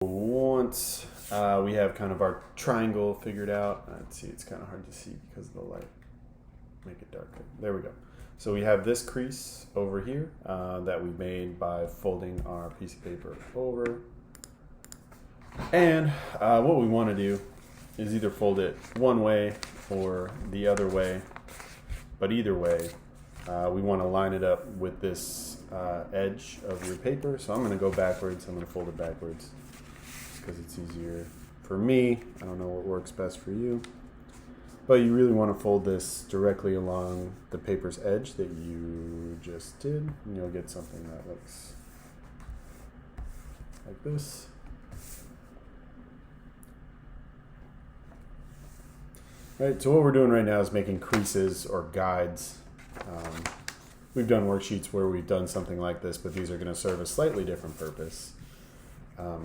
Once we have kind of our triangle figured out, let's see, it's kind of hard to see because of the light. Make it darker. There we go. So we have this crease over here that we made by folding our piece of paper over. And what we want to do is either fold it one way or the other way. But either way, we want to line it up with this edge of your paper. So I'm going to go backwards. I'm going to fold it backwards because it's easier for me. I don't know what works best for you. But you really want to fold this directly along the paper's edge that you just did. And you'll get something that looks like this. Right, so what we're doing right now is making creases or guides. We've done worksheets where we've done something like this, but these are going to serve a slightly different purpose.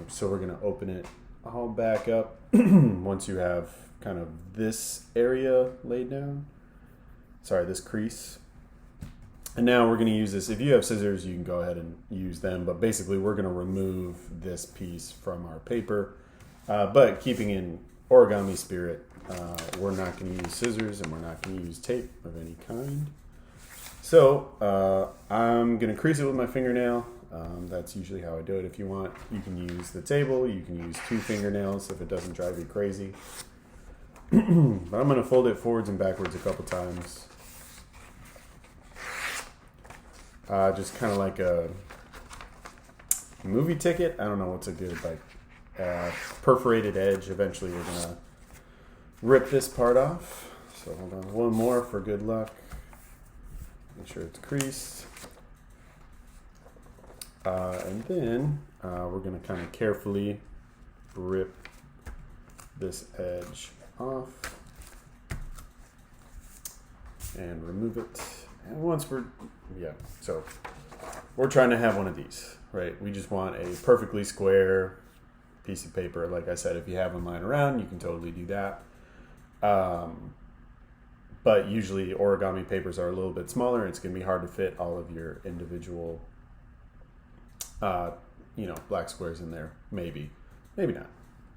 So we're going to open it all back up once you have kind of this area laid down. Sorry, this crease. And now we're going to use this. If you have scissors, you can go ahead and use them, but basically we're going to remove this piece from our paper. But keeping in origami spirit, we're not going to use scissors and we're not going to use tape of any kind. So I'm going to crease it with my fingernail. That's usually how I do it. If you want, you can use the table. You can use 2 fingernails if it doesn't drive you crazy. But I'm going to fold it forwards and backwards a couple times. Just kind of like a movie ticket. I don't know what's a good perforated edge. Eventually we're going to rip this part off. So hold on, one more for good luck. Make sure it's creased. And then we're going to kind of carefully rip this edge off and remove it. And once so we're trying to have one of these, right? We just want a perfectly square piece of paper. Like I said, if you have them lying around, you can totally do that. But usually origami papers are a little bit smaller. It's going to be hard to fit all of your individual, black squares in there. Maybe not.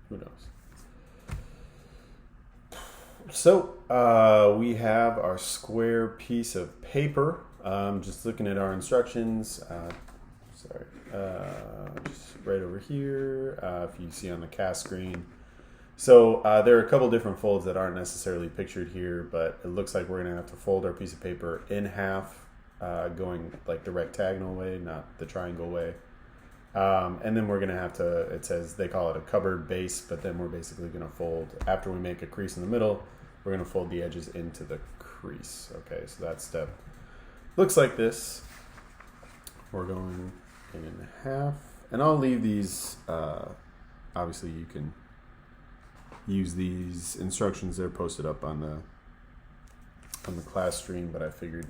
Who knows? So we have our square piece of paper. Just looking at our instructions. Just right over here. If you see on the cast screen. So there are a couple different folds that aren't necessarily pictured here, but it looks like we're going to have to fold our piece of paper in half, going like the rectangle way, not the triangle way. And then we're going to have to, it says they call it a cupboard base, but then we're basically going to fold, after we make a crease in the middle, we're going to fold the edges into the crease. Okay, so that step looks like this. We're going in half, and I'll leave these, obviously you can use these instructions. They're posted up on the class stream, but I figured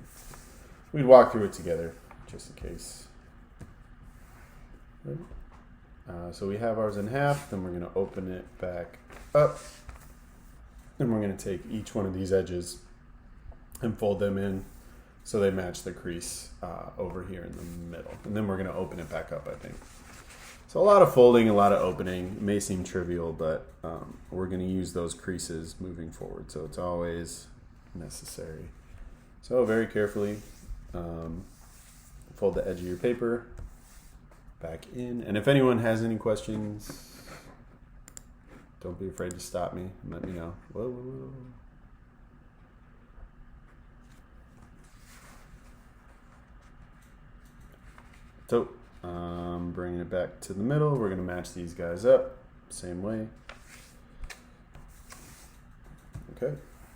we'd walk through it together just in case. So we have ours in half, then we're going to open it back up, and we're going to take each one of these edges and fold them in so they match the crease over here in the middle, and then we're going to open it back up, I think. So a lot of folding, a lot of opening. It may seem trivial, but we're going to use those creases moving forward, so it's always necessary. So very carefully fold the edge of your paper back in. And if anyone has any questions, don't be afraid to stop me and let me know. Whoa. So bringing it back to the middle, we're going to match these guys up same way. Okay,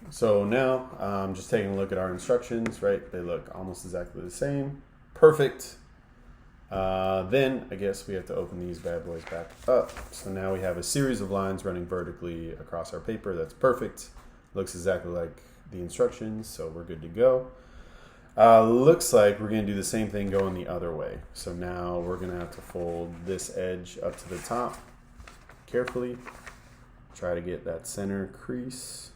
so now just taking a look at our instructions, right? They look almost exactly the same. Perfect. Then I guess we have to open these bad boys back up. So now we have a series of lines running vertically across our paper. That's perfect. Looks exactly like the instructions, so we're good to go. Looks like we're going to do the same thing going the other way. So now we're going to have to fold this edge up to the top carefully. Try to get that center crease.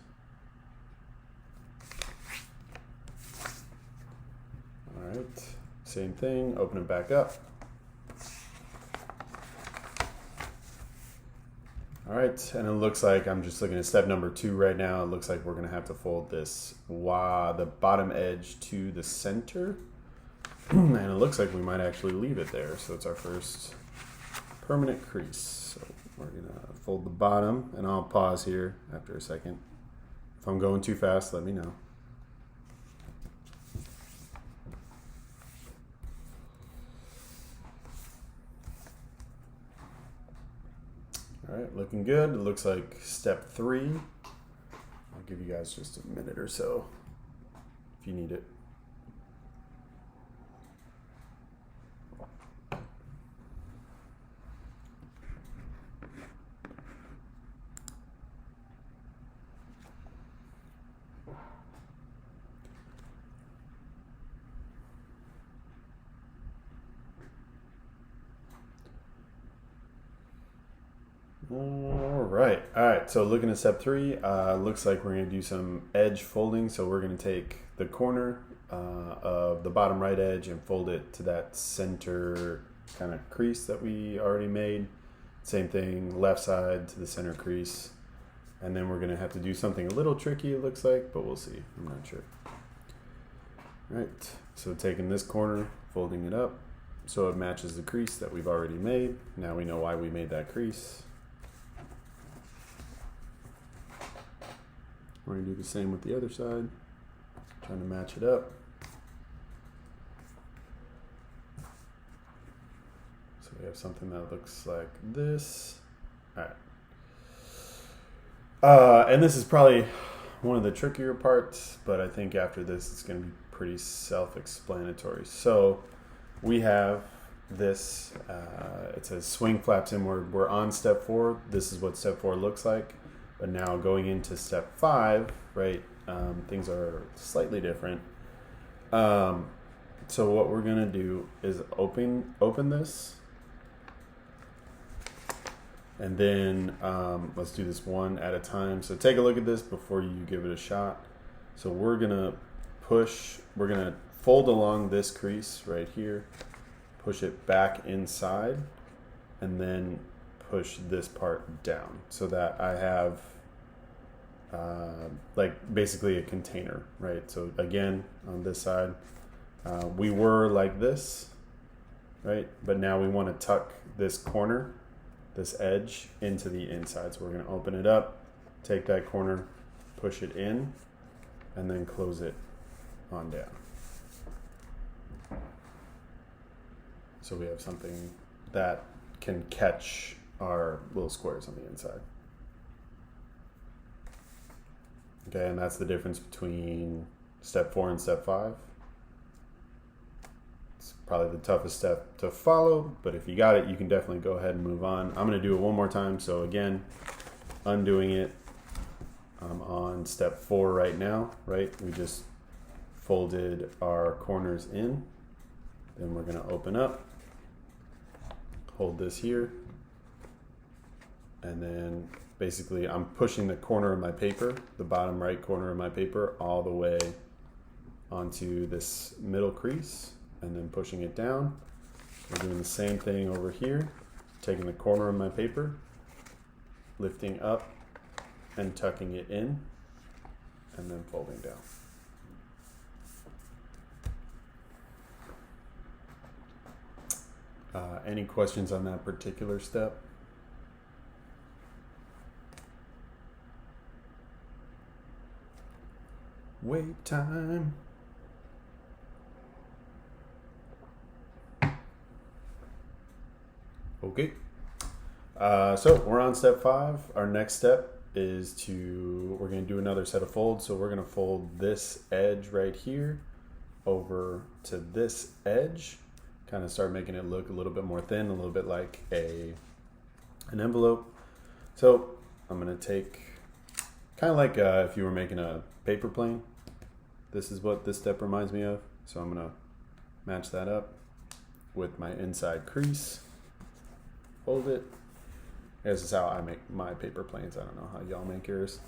All right, same thing, open it back up. All right, and it looks like I'm just looking at step number 2 right now. It looks like we're gonna have to fold this the bottom edge to the center. And it looks like we might actually leave it there. So it's our first permanent crease. So we're gonna fold the bottom, and I'll pause here after a second. If I'm going too fast, let me know. All right, looking good. It looks like step 3. I'll give you guys just a minute or so if you need it. All right. So looking at step 3, looks like we're going to do some edge folding. So we're going to take the corner of the bottom right edge and fold it to that center kind of crease that we already made. Same thing, left side to the center crease. And then we're going to have to do something a little tricky, it looks like, but we'll see. I'm not sure. All right. So taking this corner, folding it up so it matches the crease that we've already made. Now we know why we made that crease. We're going to do the same with the other side, trying to match it up. So we have something that looks like this. All right. And this is probably one of the trickier parts, but I think after this it's going to be pretty self-explanatory. So we have this, it says swing flaps inward. We're on step 4. This is what step 4 looks like. But now going into step 5, right, things are slightly different. So what we're going to do is open this. And then let's do this one at a time. So take a look at this before you give it a shot. So we're going to fold along this crease right here, push it back inside, and then push this part down so that I have like basically a container, right? So again, on this side, we were like this, right? But now we want to tuck this corner, this edge into the inside. So we're going to open it up, take that corner, push it in, and then close it on down. So we have something that can catch our little squares on the inside. Okay, and that's the difference between step 4 and step 5. It's probably the toughest step to follow, but if you got it, you can definitely go ahead and move on. I'm going to do it one more time. So again, undoing it. I'm on step 4 right now, right? We just folded our corners in. Then we're going to open up, hold this here, and then basically I'm pushing the corner of my paper, the bottom right corner of my paper, all the way onto this middle crease and then pushing it down. We're doing the same thing over here, taking the corner of my paper, lifting up and tucking it in, and then folding down. Any questions on that particular step? Wait time. Okay. So we're on step 5. Our next step is we're going to do another set of folds. So we're going to fold this edge right here over to this edge. Kind of start making it look a little bit more thin, a little bit like an envelope. So I'm going to take, kind of like if you were making a paper plane, this is what this step reminds me of. So I'm going to match that up with my inside crease, fold it. This is how I make my paper planes. I don't know how y'all make yours.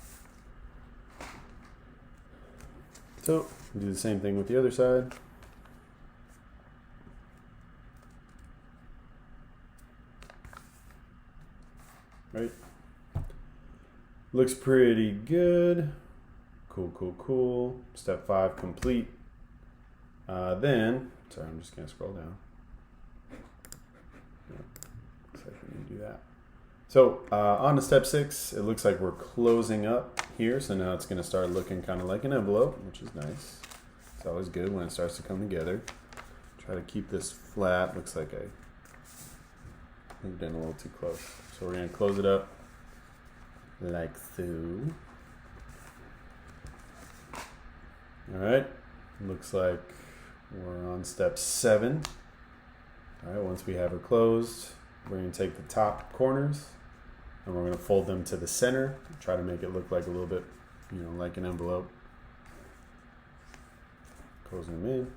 So do the same thing with the other side. Right? Looks pretty good. Cool, cool, cool. Step 5 complete. Then, sorry, I'm just going to scroll down. Looks like we need to do that. So on to step 6, it looks like we're closing up here. So now it's going to start looking kind of like an envelope, which is nice. It's always good when it starts to come together. Try to keep this flat. Looks like I moved in a little too close. So we're going to close it up like so. All right, looks like we're on step 7. All right, once we have it closed, we're going to take the top corners and we're going to fold them to the center. Try to make it look like a little bit, like an envelope. Closing them in.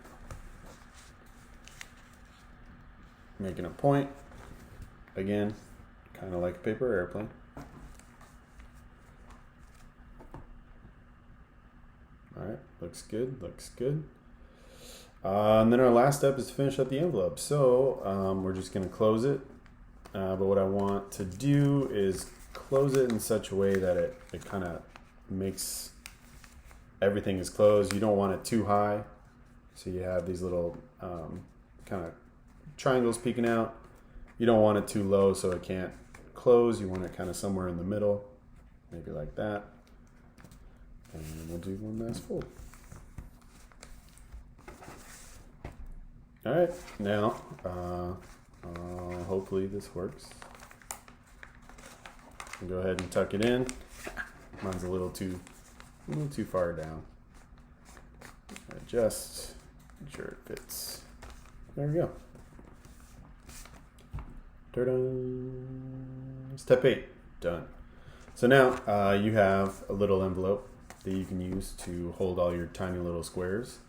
Making a point. Again, kind of like a paper airplane. All right, looks good, looks good. And then our last step is to finish up the envelope. So we're just going to close it. But what I want to do is close it in such a way that it kind of makes everything is closed. You don't want it too high. So you have these little kind of triangles peeking out. You don't want it too low so it can't close. You want it kind of somewhere in the middle, maybe like that. And we'll do one last fold. All right, now hopefully this works. Go ahead and tuck it in. Mine's a little too far down. Adjust, make sure it fits. There we go. Ta-da. Step 8, done. So now you have a little envelope that you can use to hold all your tiny little squares.